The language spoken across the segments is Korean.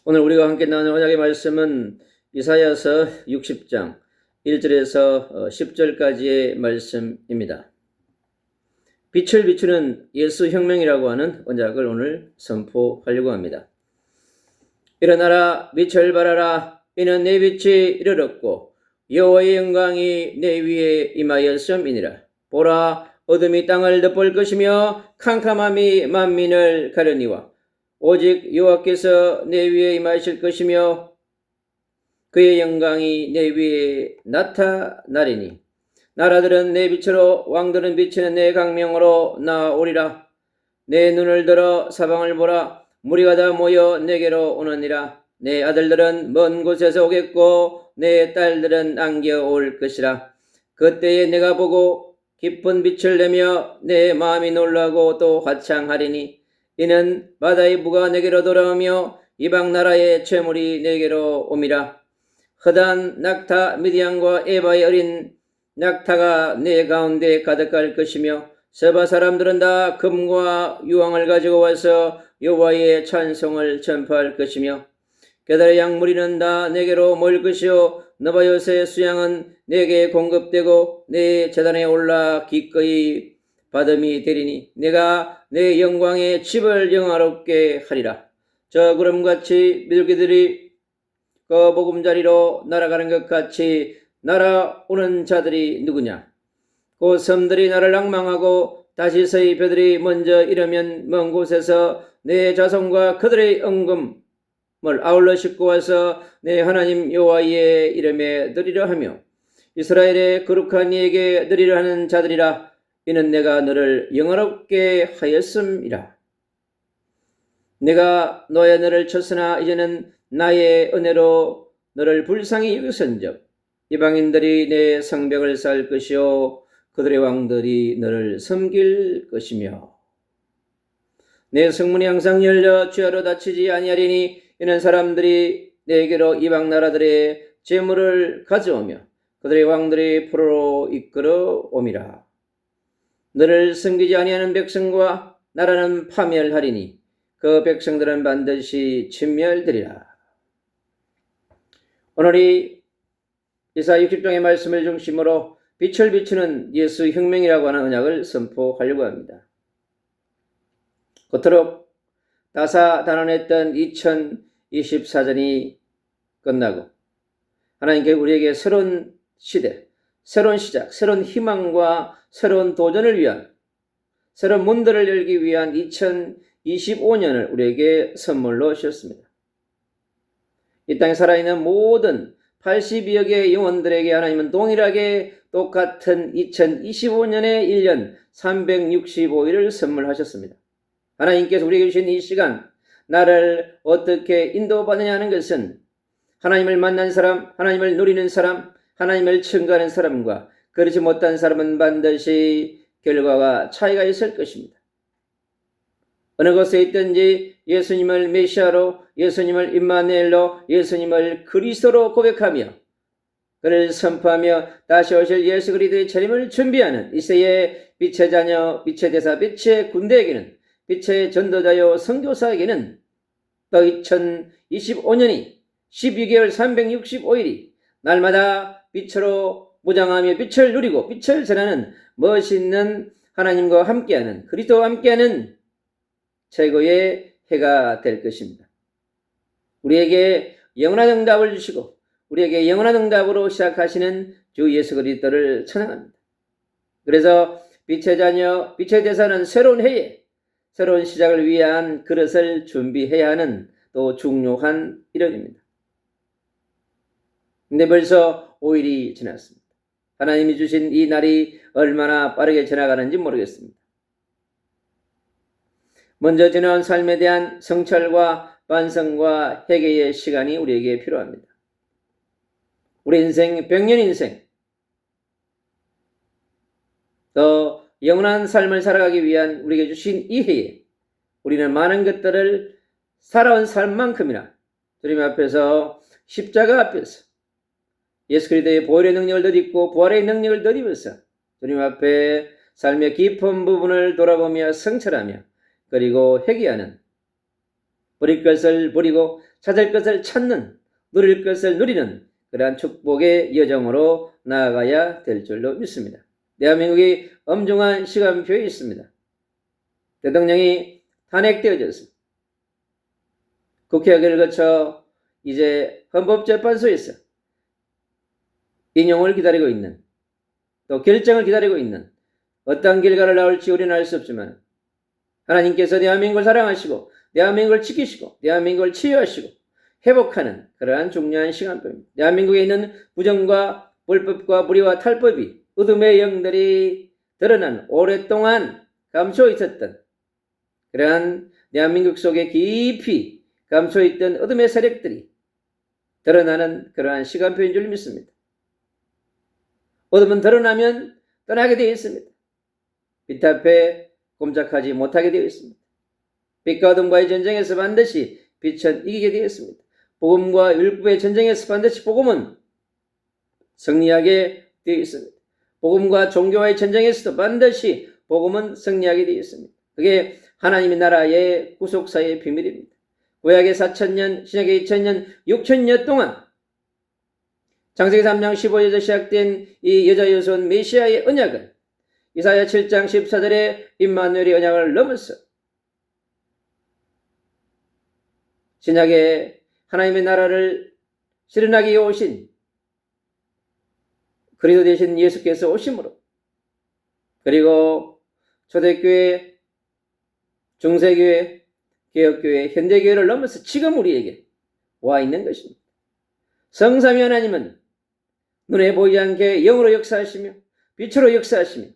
오늘 우리가 함께 나눌 언약의 말씀은 이사야서 60장 1절에서 10절까지의 말씀입니다. 빛을 비추는 예수 혁명이라고 하는 언약을 오늘 선포하려고 합니다. 일어나라, 빛을 발하라. 이는 내 빛이 이르렀고 여호와의 영광이 내 위에 임하였음이니라. 보라, 어둠이 땅을 덮을 것이며 캄캄함이 만민을 가려니와 오직 여호와께서 내 위에 임하실 것이며 그의 영광이 내 위에 나타나리니 나라들은 내 빛으로 왕들은 비치는 내 강명으로 나오리라. 내 눈을 들어 사방을 보라. 무리가 다 모여 내게로 오느니라. 내 아들들은 먼 곳에서 오겠고 내 딸들은 안겨올 것이라. 그때에 내가 보고 깊은 빛을 내며 내 마음이 놀라고 또 화창하리니 이는 바다의 부가 내게로 돌아오며 이방 나라의 최물이 내게로 옴이라. 허다한 낙타 미디안과 에바의 어린 낙타가 내 가운데 가득할 것이며 서바 사람들은 다 금과 유황을 가지고 와서 여호와의 찬송을 전파할 것이며 게달의 양무리는 다 내게로 모일 것이요 너바요스의 수양은 내게 공급되고 내 제단에 올라 기꺼이 받음이 되리니 내가 내 영광의 집을 영화롭게 하리라. 저 구름같이 비둘기들이 그 보금자리로 날아가는 것 같이 날아오는 자들이 누구냐? 그 섬들이 나를 낭망하고 다시서의 배들이 먼저 이르면 먼 곳에서 내 자손과 그들의 은금을 아울러 싣고 와서 내 하나님 여호와의 이름에 드리려 하며 이스라엘의 거룩한 이에게 드리려 하는 자들이라. 이는 내가 너를 영화롭게 하였음이라. 내가 너의 너를 쳤으나 이제는 나의 은혜로 너를 불쌍히 여겼은즉 이방인들이 내 성벽을 쌓을 것이요 그들의 왕들이 너를 섬길 것이며 내 성문이 항상 열려 죄로 다치지 아니하리니 이는 사람들이 내게로 이방 나라들의 재물을 가져오며 그들의 왕들이 포로로 이끌어 옴이라. 너를 섬기지 아니하는 백성과 나라는 파멸하리니 그 백성들은 반드시 진멸되리라. 오늘이 이사야 60장의 말씀을 중심으로 빛을 비추는 예수 혁명이라고 하는 언약을 선포하려고 합니다. 그토록 다사다난했던 2024년이 끝나고 하나님께 우리에게 새로운 시대, 새로운 시작, 새로운 희망과 새로운 도전을 위한 새로운 문들을 열기 위한 2025년을 우리에게 선물로 주셨습니다. 이 땅에 살아있는 모든 82여 개의 영혼들에게 하나님은 동일하게 똑같은 2025년의 1년 365일을 선물하셨습니다. 하나님께서 우리에게 주신 이 시간, 나를 어떻게 인도받느냐 하는 것은 하나님을 만난 사람, 하나님을 누리는 사람, 하나님을 증거하는 사람과 그렇지 못한 사람은 반드시 결과가 차이가 있을 것입니다. 어느 곳에 있든지 예수님을 메시아로, 예수님을 임마누엘로, 예수님을 그리스도로 고백하며 그를 선포하며 다시 오실 예수 그리스도의 재림을 준비하는 이 세의 빛의 자녀, 빛의 대사, 빛의 군대에게는, 빛의 전도자요 선교사에게는 또 2025년이 12개월 365일이 날마다 빛으로 무장하며 빛을 누리고 빛을 전하는 멋있는 하나님과 함께하는, 그리스도와 함께하는 최고의 해가 될 것입니다. 우리에게 영원한 응답을 주시고 우리에게 영원한 응답으로 시작하시는 주 예수 그리스도를 찬양합니다. 그래서 빛의 자녀, 빛의 대사는 새로운 해에 새로운 시작을 위한 그릇을 준비해야 하는 또 중요한 일원입니다. 근데 벌써 5일이 지났습니다. 하나님이 주신 이 날이 얼마나 빠르게 지나가는지 모르겠습니다. 먼저 지나온 삶에 대한 성찰과 반성과 회개의 시간이 우리에게 필요합니다. 우리 인생 100년 인생, 더 영원한 삶을 살아가기 위한 우리에게 주신 이 해에 우리는 많은 것들을 살아온 삶만큼이나 주님 앞에서, 십자가 앞에서 예수 그리스도의 보혈의 능력을 덧입고 부활의 능력을 덧입어서 주님 앞에 삶의 깊은 부분을 돌아보며 성찰하며 그리고 회개하는 버릴 것을 버리고 찾을 것을 찾는, 누릴 것을 누리는 그러한 축복의 여정으로 나아가야 될 줄로 믿습니다. 대한민국이 엄중한 시간표에 있습니다. 대통령이 탄핵되어져서 국회의결을 거쳐 이제 헌법재판소에서 인용을 기다리고 있는, 또 결정을 기다리고 있는 어떤 결과를 나올지 우리는 알 수 없지만 하나님께서 대한민국을 사랑하시고 대한민국을 지키시고 대한민국을 치유하시고 회복하는 그러한 중요한 시간표입니다. 대한민국에 있는 부정과 불법과 불의와 탈법이 어둠의 영들이 드러난 오랫동안 감춰 있었던 그러한 대한민국 속에 깊이 감춰 있던 어둠의 세력들이 드러나는 그러한 시간표인 줄 믿습니다. 어둠은 드러나면 떠나게 되어 있습니다. 빛 앞에 꼼짝하지 못하게 되어 있습니다. 빛과 어둠과의 전쟁에서 반드시 빛은 이기게 되어 있습니다. 복음과 율법의 전쟁에서 반드시 복음은 승리하게 되어 있습니다. 복음과 종교와의 전쟁에서도 반드시 복음은 승리하게 되어 있습니다. 그게 하나님의 나라의 구속사의 비밀입니다. 구약의 4,000년, 신약의 2,000년, 6,000년 동안 창세기 3장 15절에서 시작된 이 여자 여손 메시아의 언약은 이사야 7장 14절의 임마누엘의 언약을 넘어서 신약의 하나님의 나라를 실현하기 위해 오신 그리스도 되신 예수께서 오심으로, 그리고 초대교회, 중세교회, 개혁교회, 현대교회를 넘어서 지금 우리에게 와 있는 것입니다. 성삼위 하나님은 눈에 보이지 않게 영으로 역사하시며 빛으로 역사하시며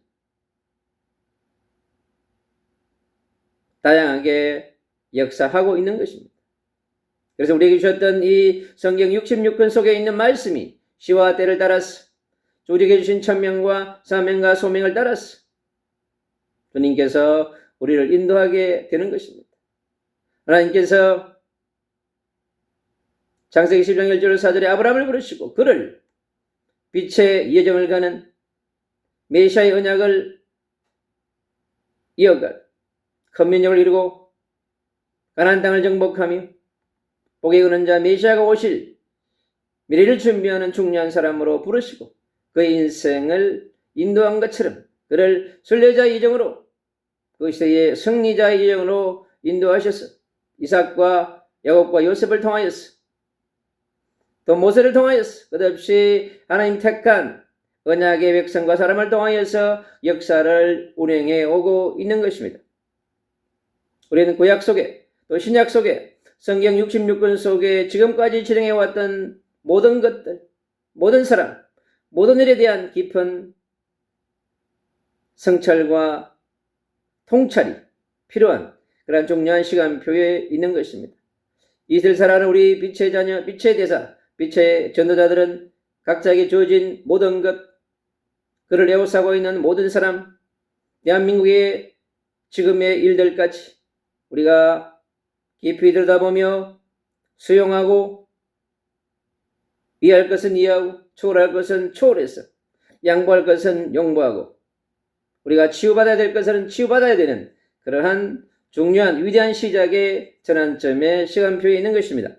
다양하게 역사하고 있는 것입니다. 그래서 우리에게 주셨던 이 성경 66권 속에 있는 말씀이 시와 때를 따라서 우리에게 주신 천명과 사명과 소명을 따라서 주님께서 우리를 인도하게 되는 것입니다. 하나님께서 창세기 10장 1절 4절에 아브라함을 부르시고 그를 빛의 예정을 가는 메시아의 언약을 이어갈 큰 민족을 이루고 가나안 땅을 정복하며 복의 그는 자 메시아가 오실 미래를 준비하는 중요한 사람으로 부르시고 그의 인생을 인도한 것처럼 그를 순례자의 예정으로 그 시대의 승리자의 예정으로 인도하셔서 이삭과 야곱과 요셉을 통하여서 또 모세를 통하여서 끝없이 하나님 택한 언약의 백성과 사람을 통하여서 역사를 운행해 오고 있는 것입니다. 우리는 구약 속에 또 신약 속에 성경 66권 속에 지금까지 진행해왔던 모든 것들, 모든 사람, 모든 일에 대한 깊은 성찰과 통찰이 필요한 그러한 중요한 시간표에 있는 것입니다. 이슬 살아가는 우리 빛의 자녀, 빛의 대사, 빛의 전도자들은 각자에게 주어진 모든 것, 그를 에워싸고 있는 모든 사람, 대한민국의 지금의 일들까지 우리가 깊이 들여다보며 수용하고 이해할 것은 이해하고 초월할 것은 초월해서 양보할 것은 양보하고 우리가 치유받아야 될 것은 치유받아야 되는 그러한 중요한 위대한 시작의 전환점의 시간표에 있는 것입니다.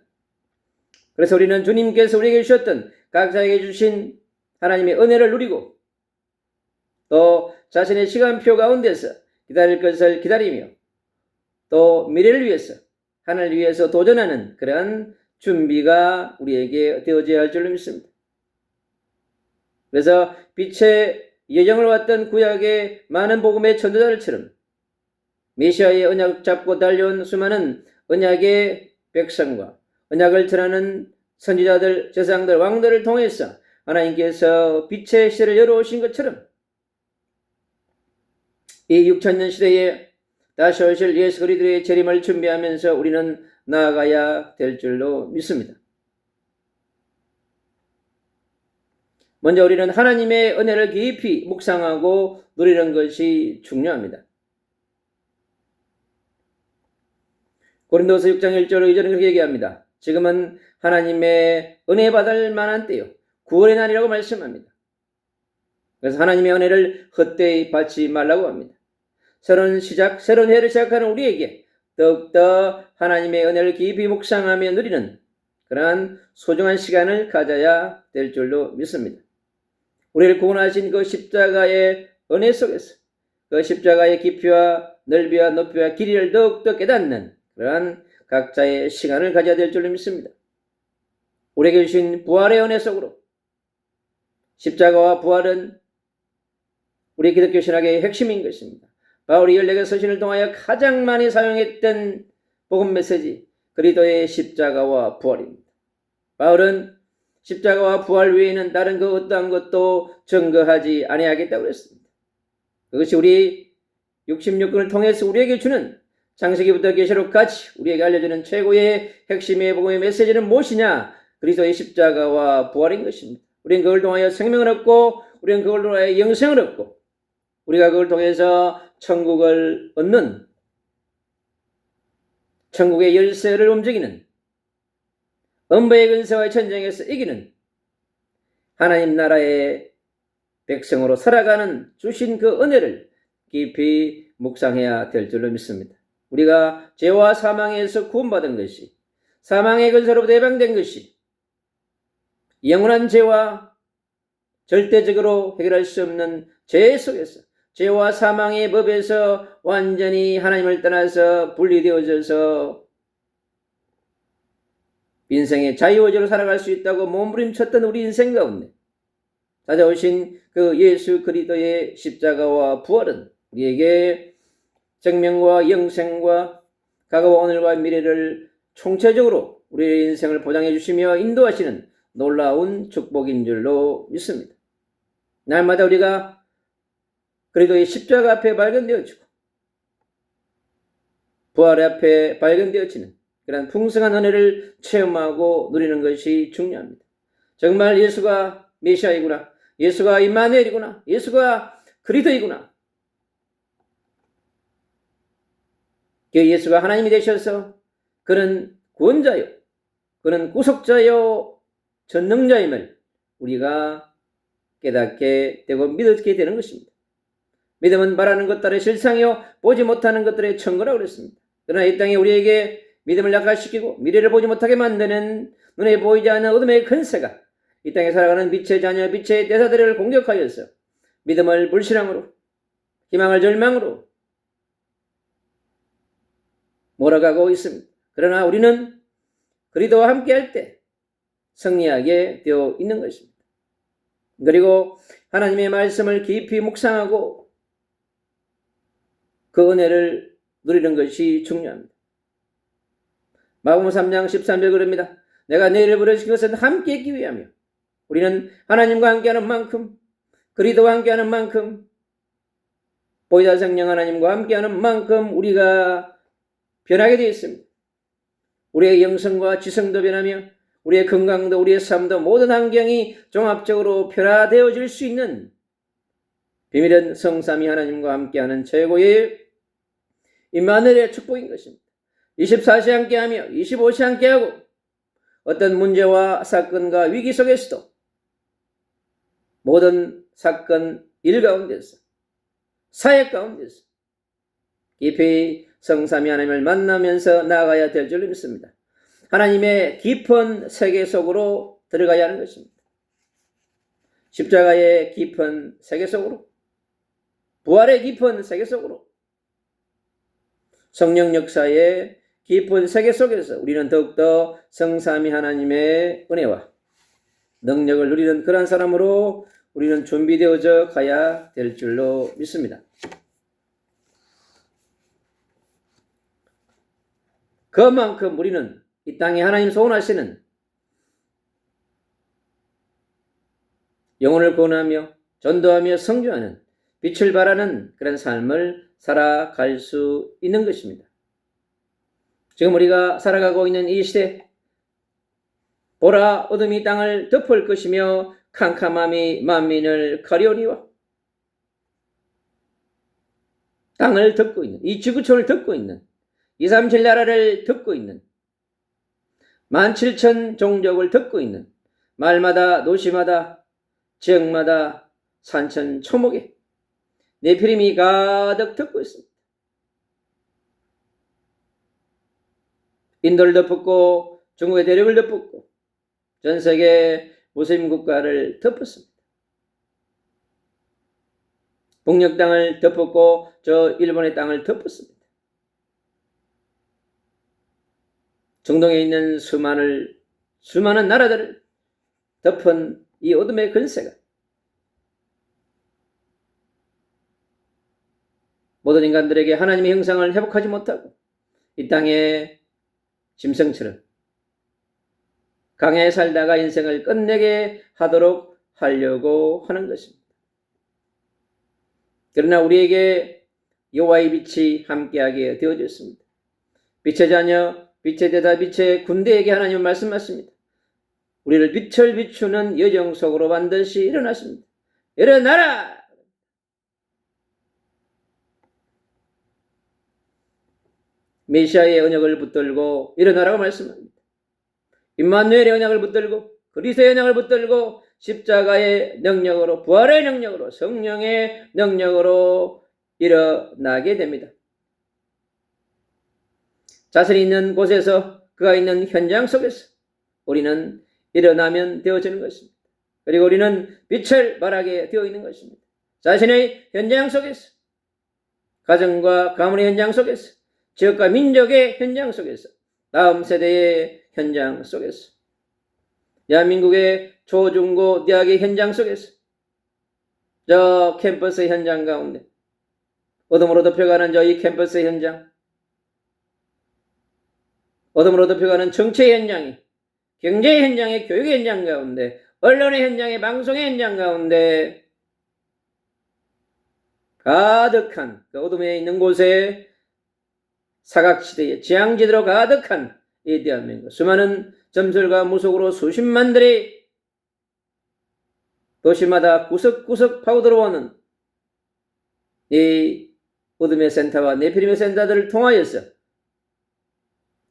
그래서 우리는 주님께서 우리에게 주셨던 각자에게 주신 하나님의 은혜를 누리고 또 자신의 시간표 가운데서 기다릴 것을 기다리며 또 미래를 위해서 하늘을 위해서 도전하는 그러한 준비가 우리에게 되어져야 할 줄로 믿습니다. 그래서 빛의 예정을 왔던 구약의 많은 복음의 전도자들처럼 메시아의 언약 잡고 달려온 수많은 언약의 백성과 언약을 전하는 선지자들, 제사장들, 왕들을 통해서 하나님께서 빛의 시대를 열어오신 것처럼 이 6,000년 시대에 다시 오실 예수 그리스도의 재림을 준비하면서 우리는 나아가야 될 줄로 믿습니다. 먼저 우리는 하나님의 은혜를 깊이 묵상하고 누리는 것이 중요합니다. 고린도서 6장 1절 2절은 그렇게 얘기합니다. 지금은 하나님의 은혜 받을 만한 때요, 구원의 날이라고 말씀합니다. 그래서 하나님의 은혜를 헛되이 받지 말라고 합니다. 새로운 시작, 새로운 해를 시작하는 우리에게 더욱더 하나님의 은혜를 깊이 묵상하며 누리는 그러한 소중한 시간을 가져야 될 줄로 믿습니다. 우리를 구원하신 그 십자가의 은혜 속에서 그 십자가의 깊이와 넓이와 높이와 길이를 더욱더 깨닫는 그러한 각자의 시간을 가져야 될 줄로 믿습니다. 우리에게 주신 부활의 은혜 속으로 십자가와 부활은 우리 기독교 신학의 핵심인 것입니다. 바울이 14개 서신을 통하여 가장 많이 사용했던 복음 메시지 그리스도의 십자가와 부활입니다. 바울은 십자가와 부활 외에는 다른 그 어떠한 것도 증거하지 아니하겠다고 했습니다. 그것이 우리 66권을 통해서 우리에게 주는 창세기부터 계시록까지 우리에게 알려주는 최고의 핵심의 복음의 메시지는 무엇이냐? 그리스도의 십자가와 부활인 것입니다. 우리는 그걸 통하여 생명을 얻고 우리는 그걸 통하여 영생을 얻고 우리가 그걸 통해서 천국을 얻는 천국의 열쇠를 움직이는 음부의 근세와의 전쟁에서 이기는 하나님 나라의 백성으로 살아가는 주신 그 은혜를 깊이 묵상해야 될 줄로 믿습니다. 우리가 죄와 사망에서 구원받은 것이 사망의 근세로부터 해방된 것이 영원한 죄와 절대적으로 해결할 수 없는 죄 속에서 죄와 사망의 법에서 완전히 하나님을 떠나서 분리되어져서 인생의 자유의지로 살아갈 수 있다고 몸부림쳤던 우리 인생 가운데 찾아오신 그 예수 그리스도의 십자가와 부활은 우리에게 생명과 영생과 과거와 오늘과 미래를 총체적으로 우리의 인생을 보장해 주시며 인도하시는 놀라운 축복인 줄로 믿습니다. 날마다 우리가 그리스도의 십자가 앞에 발견되어지고 부활 앞에 발견되어지는 그런 풍성한 은혜를 체험하고 누리는 것이 중요합니다. 정말 예수가 메시아이구나, 예수가 임마누엘이구나, 예수가 그리스도이구나, 그 예수가 하나님이 되셔서 그는 구원자요, 그는 구속자요, 전능자임을 우리가 깨닫게 되고 믿게 되는 것입니다. 믿음은 말하는 것들의 실상이요 보지 못하는 것들의 증거라고 그랬습니다. 그러나 이 땅에 우리에게 믿음을 약화시키고 미래를 보지 못하게 만드는 눈에 보이지 않는 어둠의 근세가 이 땅에 살아가는 빛의 자녀, 빛의 대사들을 공격하여서 믿음을 불신앙으로, 희망을 절망으로 몰아가고 있습니다. 그러나 우리는 그리스도와 함께할 때 승리하게 되어 있는 것입니다. 그리고 하나님의 말씀을 깊이 묵상하고 그 은혜를 누리는 것이 중요합니다. 마가복음 3장 13절 그럽니다. 내가 너희를 부르신 것은 함께 있기 위하며 우리는 하나님과 함께하는 만큼 그리스도와 함께하는 만큼 보이다 성령 하나님과 함께하는 만큼 우리가 변하게 되어 있습니다. 우리의 영성과 지성도 변하며 우리의 건강도 우리의 삶도 모든 환경이 종합적으로 변화되어질 수 있는 비밀은 성삼위 하나님과 함께하는 최고의 임마누엘의 축복인 것입니다. 24시 함께하며 25시 함께하고 어떤 문제와 사건과 위기 속에서도 모든 사건 일 가운데서 사역 가운데서 깊이 성삼위 하나님을 만나면서 나아가야 될 줄 믿습니다. 하나님의 깊은 세계 속으로 들어가야 하는 것입니다. 십자가의 깊은 세계 속으로, 부활의 깊은 세계 속으로, 성령 역사의 깊은 세계 속에서 우리는 더욱더 성삼위 하나님의 은혜와 능력을 누리는 그런 사람으로 우리는 준비되어져 가야 될 줄로 믿습니다. 그만큼 우리는 이 땅에 하나님 소원하시는 영혼을 구원하며 전도하며 성교하는 빛을 발하는 그런 삶을 살아갈 수 있는 것입니다. 지금 우리가 살아가고 있는 이 시대, 보라 어둠이 땅을 덮을 것이며 캄캄함이 만민을 가려우니와 땅을 덮고 있는, 이 지구촌을 덮고 있는, 237 나라를 덮고 있는, 17,000 종족을 덮고 있는 말마다 도시마다 지역마다 산천 초목에 네피림이 가득 덮고 있습니다. 인도를 덮었고 중국의 대륙을 덮었고 전 세계 무슬림 국가를 덮었습니다. 북녘 땅을 덮었고 저 일본의 땅을 덮었습니다. 중동에 있는 수많은 나라들을 덮은 이 어둠의 근세가 모든 인간들에게 하나님의 형상을 회복하지 못하고 이 땅에 짐승처럼 강야에 살다가 인생을 끝내게 하도록 하려고 하는 것입니다. 그러나 우리에게 여호와의 빛이 함께하게 되어졌습니다. 빛의 자녀, 빛의 대다, 빛의 군대에게 하나님은 말씀하십니다. 우리를 빛을 비추는 여정 속으로 반드시 일어나십니다. 일어나라! 메시아의 언약을 붙들고 일어나라고 말씀합니다. 임마누엘의 언약을 붙들고 그리스도의 언약을 붙들고 십자가의 능력으로 부활의 능력으로 성령의 능력으로 일어나게 됩니다. 자신이 있는 곳에서 그가 있는 현장 속에서 우리는 일어나면 되어지는 것입니다. 그리고 우리는 빛을 발하게 되어 있는 것입니다. 자신의 현장 속에서 가정과 가문의 현장 속에서 지역과 민족의 현장 속에서 다음 세대의 현장 속에서 대한민국의 초중고 대학의 현장 속에서 저 캠퍼스 현장 가운데 어둠으로 덮여가는 저 이 캠퍼스 현장 어둠으로 덮여가는 정치의 현장이 경제의 현장의 교육의 현장 가운데 언론의 현장의 방송의 현장 가운데 가득한 그 어둠에 있는 곳에 사각지대에 지향지대로 가득한 이 대한민국 수많은 점술과 무속으로 수십만들이 도시마다 구석구석 파고들어오는 이 어둠의 센터와 네피림의 센터들을 통하여서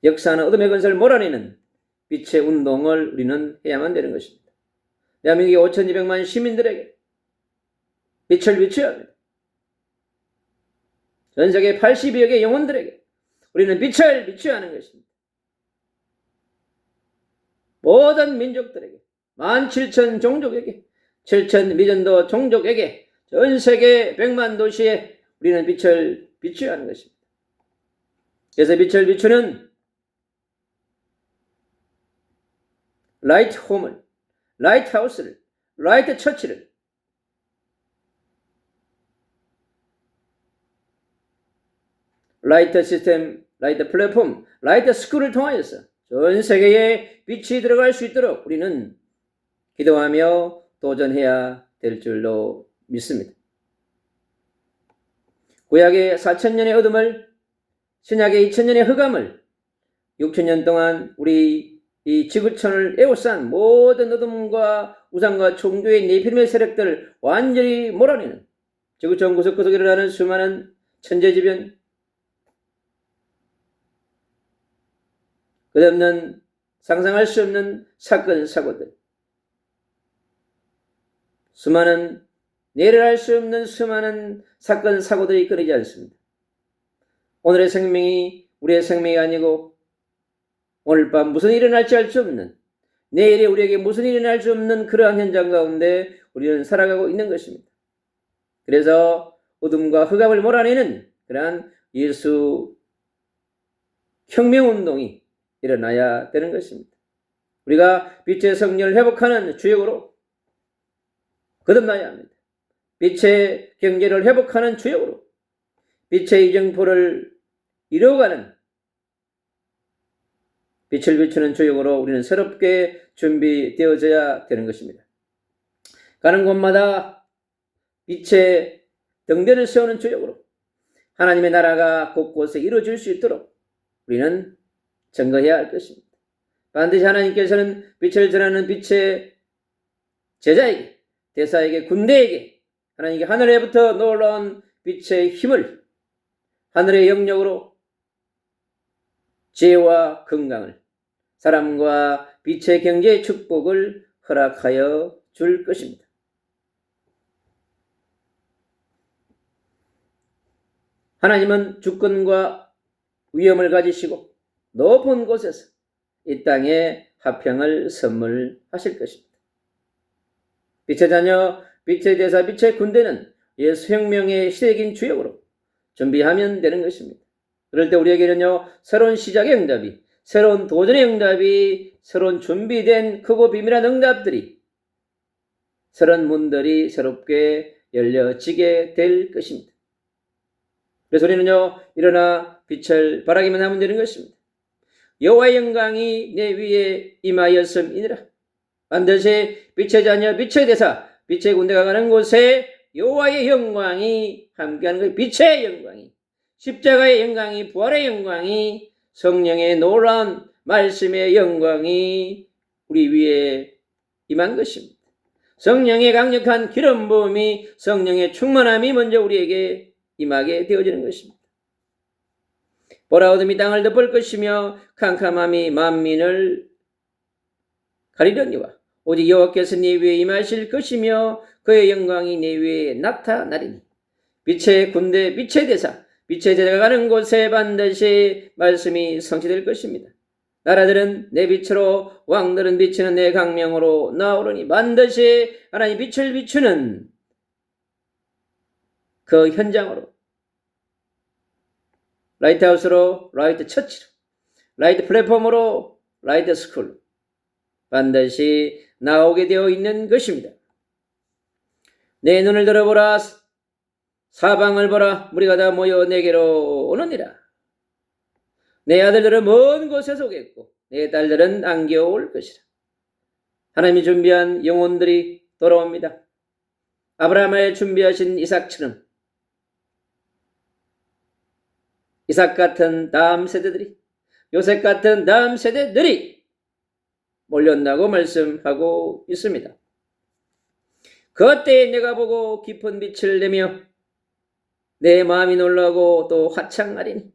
역사하는 어둠의 건설을 몰아내는 빛의 운동을 우리는 해야만 되는 것입니다. 대한민국의 5,200만 시민들에게 빛을 비춰야 합니다. 전 세계 80여 개 영혼들에게 우리는 빛을 비춰야 하는 것입니다. 모든 민족들에게 17,000 종족에게 7,000 미전도 종족에게 전 세계 100만 도시에 우리는 빛을 비춰야 하는 것입니다. 그래서 빛을 비추는 라이트 홈을, 라이트 하우스를, 라이트 처치를 라이트 시스템, 라이트 플랫폼, 라이트 스쿨을 통하여서 전 세계에 빛이 들어갈 수 있도록 우리는 기도하며 도전해야 될 줄로 믿습니다. 구약의 4,000년의 어둠을 신약의 2,000년의 흑암을 6,000년 동안 우리 이 지구촌을 에워싼 모든 어둠과 우상과 종교의 네피림의 세력들을 완전히 몰아내는 지구촌 구석구석에 일어나는 수많은 천재지변 끝없는 상상할 수 없는 사건 사고들 수많은 내려할 수 없는 수많은 사건 사고들이 끊이지 않습니다. 오늘의 생명이 우리의 생명이 아니고 오늘 밤 무슨 일이 일어날지 알 수 없는 내일에 우리에게 무슨 일이 일어날 수 없는 그러한 현장 가운데 우리는 살아가고 있는 것입니다. 그래서 어둠과 흑암을 몰아내는 그러한 예수 혁명운동이 일어나야 되는 것입니다. 우리가 빛의 성령을 회복하는 주역으로 거듭나야 합니다. 빛의 경제를 회복하는 주역으로 빛의 이정포를 이루어가는 빛을 비추는 주역으로 우리는 새롭게 준비되어져야 되는 것입니다. 가는 곳마다 빛의 등대를 세우는 주역으로 하나님의 나라가 곳곳에 이루어질 수 있도록 우리는 증거해야 할 것입니다. 반드시 하나님께서는 빛을 전하는 빛의 제자에게, 대사에게, 군대에게 하나님께 하늘에부터 놀라운 빛의 힘을 하늘의 영역으로 지혜와 건강을 사람과 빛의 경제의 축복을 허락하여 줄 것입니다. 하나님은 주권과 위엄을 가지시고 높은 곳에서 이 땅에 화평을 선물하실 것입니다. 빛의 자녀, 빛의 대사, 빛의 군대는 예수 혁명의 시대적인 주역으로 준비하면 되는 것입니다. 그럴 때 우리에게는요, 새로운 시작의 응답이, 새로운 도전의 응답이, 새로운 준비된 크고 비밀한 응답들이, 새로운 문들이 새롭게 열려지게 될 것입니다. 그래서 우리는요, 일어나 빛을 발하기만 하면 되는 것입니다. 여호와의 영광이 내 위에 임하였음이니라. 반드시 빛의 자녀, 빛의 대사, 빛의 군대가 가는 곳에 여호와의 영광이 함께하는 거예요. 빛의 영광이, 십자가의 영광이, 부활의 영광이, 성령의 놀라운 말씀의 영광이 우리 위에 임한 것입니다. 성령의 강력한 기름 부음이, 성령의 충만함이 먼저 우리에게 임하게 되어지는 것입니다. 보라, 어둠이 땅을 덮을 것이며 캄캄함이 만민을 가리려니와 오직 여호와께서 네 위에 임하실 것이며 그의 영광이 네 위에 나타나리니. 빛의 군대, 빛의 대사, 빛의 제자가 가는 곳에 반드시 말씀이 성취될 것입니다. 나라들은 내 빛으로, 왕들은 비치는 내 강명으로 나오르니. 반드시 하나님 빛을 비추는 그 현장으로, 라이트하우스로, 라이트 처치로, 라이트 플랫폼으로, 라이트 스쿨로 반드시 나오게 되어 있는 것입니다. 내 눈을 들어보라, 사방을 보라, 무리가 다 모여 내게로 오느니라. 내 아들들은 먼 곳에서 오겠고 내 딸들은 안겨올 것이라. 하나님이 준비한 영혼들이 돌아옵니다. 아브라함을 준비하신 이삭처럼 이삭 같은 다음 세대들이, 요셉 같은 다음 세대들이 몰려온다고 말씀하고 있습니다. 그때에 내가 보고 깊은 빛을 내며 내 마음이 놀라고 또 화창하리니.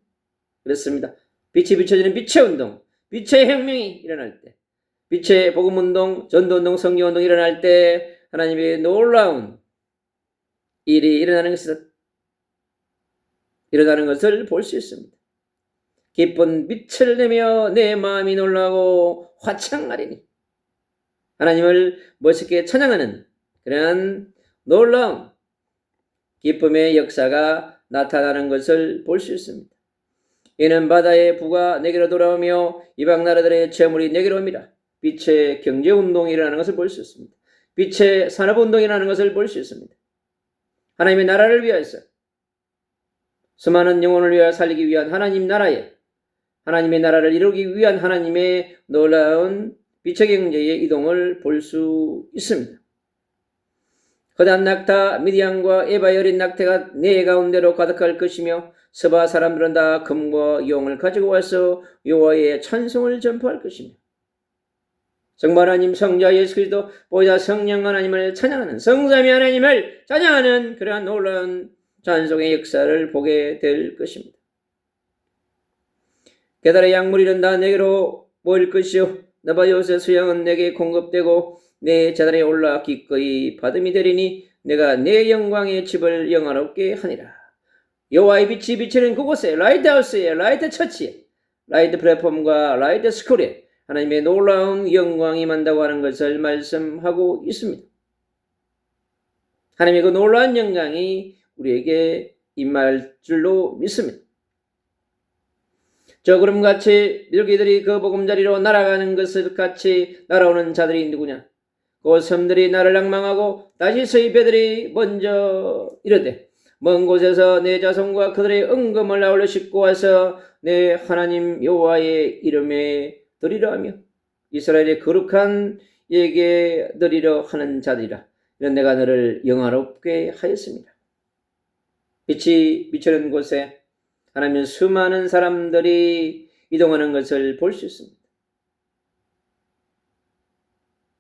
그렇습니다. 빛이 비춰지는 빛의 운동, 빛의 혁명이 일어날 때, 빛의 복음운동, 전도운동, 성경운동이 일어날 때 하나님의 놀라운 일이 일어나는 것을 볼 수 있습니다. 기쁜 빛을 내며 내 마음이 놀라고 화창하리니. 하나님을 멋있게 찬양하는 그러한 놀라운 기쁨의 역사가 나타나는 것을 볼 수 있습니다. 이는 바다의 부가 내게로 돌아오며 이방 나라들의 재물이 내게로 옵니다. 빛의 경제운동이 일어나는 것을 볼 수 있습니다. 빛의 산업운동이 일어나는 것을 볼 수 있습니다. 하나님의 나라를 위하여서, 수많은 영혼을 위하여 살리기 위한 하나님 나라에, 하나님의 나라를 이루기 위한 하나님의 놀라운 빛의 경제의 이동을 볼 수 있습니다. 거대한 낙타 미디안과 에바의 어린 낙태가 내 가운데로 가득할 것이며 서바 사람들은 다 금과 용을 가지고 와서 여호와의 찬송을 전파할 것이며 정말 하나님, 성자 예수 그리스도, 보좌 성령 하나님을 찬양하는, 성삼위 하나님을 찬양하는 그러한 놀라운 찬송의 역사를 보게 될 것입니다. 게다라 약물이는 다 내게로 모일 것이요 나바요새 수양은 내게 공급되고 내 재단에 올라 기꺼이 받음이 되리니 내가 내 영광의 집을 영화롭게 하니라. 여호와의 빛이 비치는 그곳에, 라이트하우스에, 라이트 처치에, 라이트 플랫폼과 라이트 스쿨에 하나님의 놀라운 영광이 임한다고 하는 것을 말씀하고 있습니다. 하나님의 그 놀라운 영광이 우리에게 임할 줄로 믿습니다. 저 구름같이 밀기들이 그 보금자리로 날아가는 것을 같이 날아오는 자들이 누구냐? 그 섬들이 나를 낭망하고 다시스의 배들이 먼저 이르되 먼 곳에서 내 자손과 그들의 은금을 아울러 싣고 와서 내 하나님 여호와의 이름에 드리려 하며 이스라엘의 거룩한 예게 드리려 하는 자들이라. 이런 내가 너를 영화롭게 하였습니다. 빛이 비치는 곳에 하나님은 수많은 사람들이 이동하는 것을 볼 수 있습니다.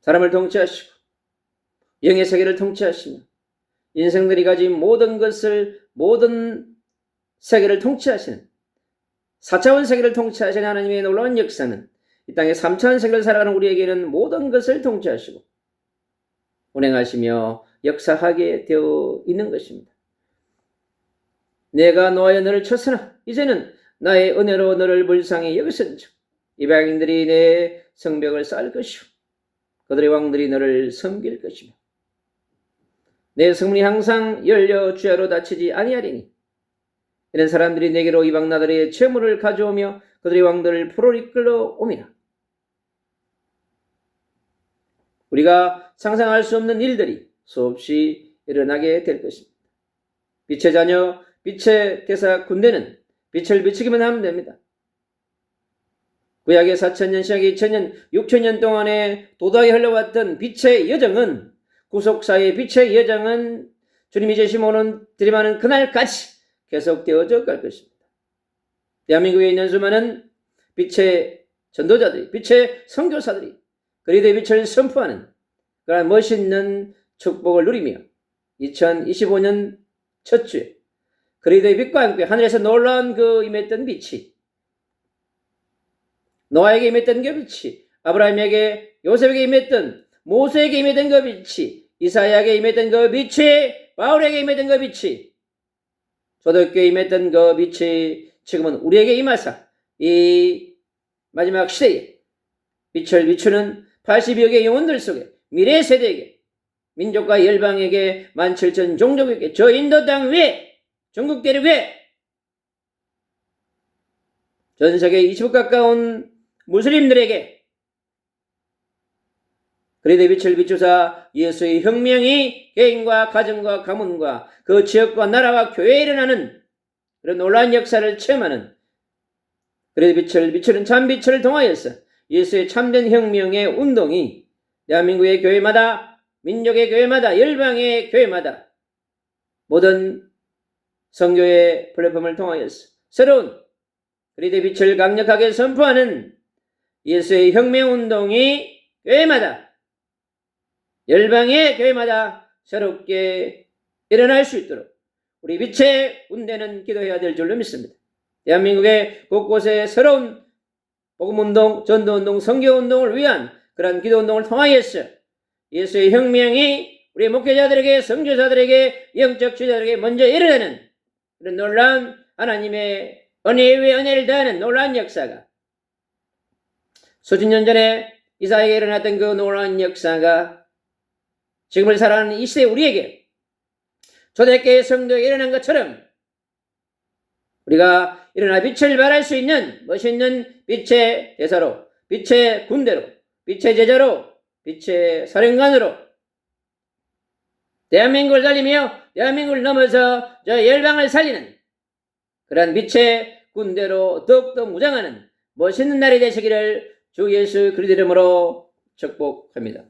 사람을 통치하시고 영의 세계를 통치하시며 인생들이 가진 모든 것을, 모든 세계를 통치하시는 4차원 세계를 통치하시는 하나님의 놀라운 역사는 이 땅의 3차원 세계를 살아가는 우리에게는 모든 것을 통치하시고 운행하시며 역사하게 되어 있는 것입니다. 내가 노하여 너를 쳤으나 이제는 나의 은혜로 너를 불쌍히 여기선즉 이방인들이 내 성벽을 쌓을 것이요 그들의 왕들이 너를 섬길 것이며 내 성문이 항상 열려 주야로 닫히지 아니하리니 이런 사람들이 내게로 이방 나라의 재물을 가져오며 그들의 왕들을 포로 이끌러 옴이라. 우리가 상상할 수 없는 일들이 수없이 일어나게 될 것입니다. 빛의 자녀, 빛의 대사 군대는 빛을 비추기만 하면 됩니다. 구약의 4,000년, 신약의 2,000년, 6,000년 동안에 도덕이 흘러왔던 빛의 여정은 구속사의 빛의 여정은 주님이 제시모는 들이마는 그날까지 계속되어져 갈 것입니다. 대한민국에 있는 수많은 빛의 전도자들이, 빛의 선교사들이 그리스도의 빛을 선포하는 그런 멋있는 축복을 누리며 2025년 첫 주에 그리스도의 빛과 함께 하늘에서 놀라운 그 임했던 빛이 노아에게 임했던 그 빛이 아브라함에게 요셉에게 임했던 모세에게 임했던 그 빛이 이사야에게 임했던 그 빛이 바울에게 임했던 그 빛이 초대교회에 임했던 그 빛이 지금은 우리에게 임하사 이 마지막 시대에 빛을 비추는 82여 개의 영혼들 속에 미래 세대에게 민족과 열방에게 17,000 종족에게 저 인도 땅 위에 전국 대륙 위에 전 세계 20억 가까운 무슬림들에게 그리스도의 빛을 비추사 예수의 혁명이 개인과 가정과 가문과 그 지역과 나라와 교회에 일어나는 그런 놀라운 역사를 체험하는 그리스도의 빛을 비추는 참빛을 통하여서 예수의 참된 혁명의 운동이 대한민국의 교회마다 민족의 교회마다 열방의 교회마다 모든 선교의 플랫폼을 통하여서 새로운 그리스도의 빛을 강력하게 선포하는 예수의 혁명운동이 교회마다 열방의 교회마다 새롭게 일어날 수 있도록 우리 빛의 군대는 기도해야 될 줄로 믿습니다. 대한민국의 곳곳에 새로운 복음운동, 전도운동, 선교운동을 위한 그런 기도운동을 통하여서 예수의 혁명이 우리 목회자들에게 선교사들에게 영적 지도자들에게 먼저 일어나는 그런 놀라운 하나님의 은혜 위에 은혜를 더하는 놀라운 역사가 수십 년 전에 이사야에게 일어났던 그 놀라운 역사가 지금을 살아가는 이 시대 우리에게 초대교회 성도에게 일어난 것처럼 우리가 일어나 빛을 발할 수 있는 멋있는 빛의 대사로, 빛의 군대로, 빛의 제자로, 빛의 사령관으로 대한민국을 살리며 대한민국을 넘어서 저 열방을 살리는 그러한 빛의 군대로 더욱더 무장하는 멋있는 날이 되시기를 주 예수 그리스도 이름으로 축복합니다.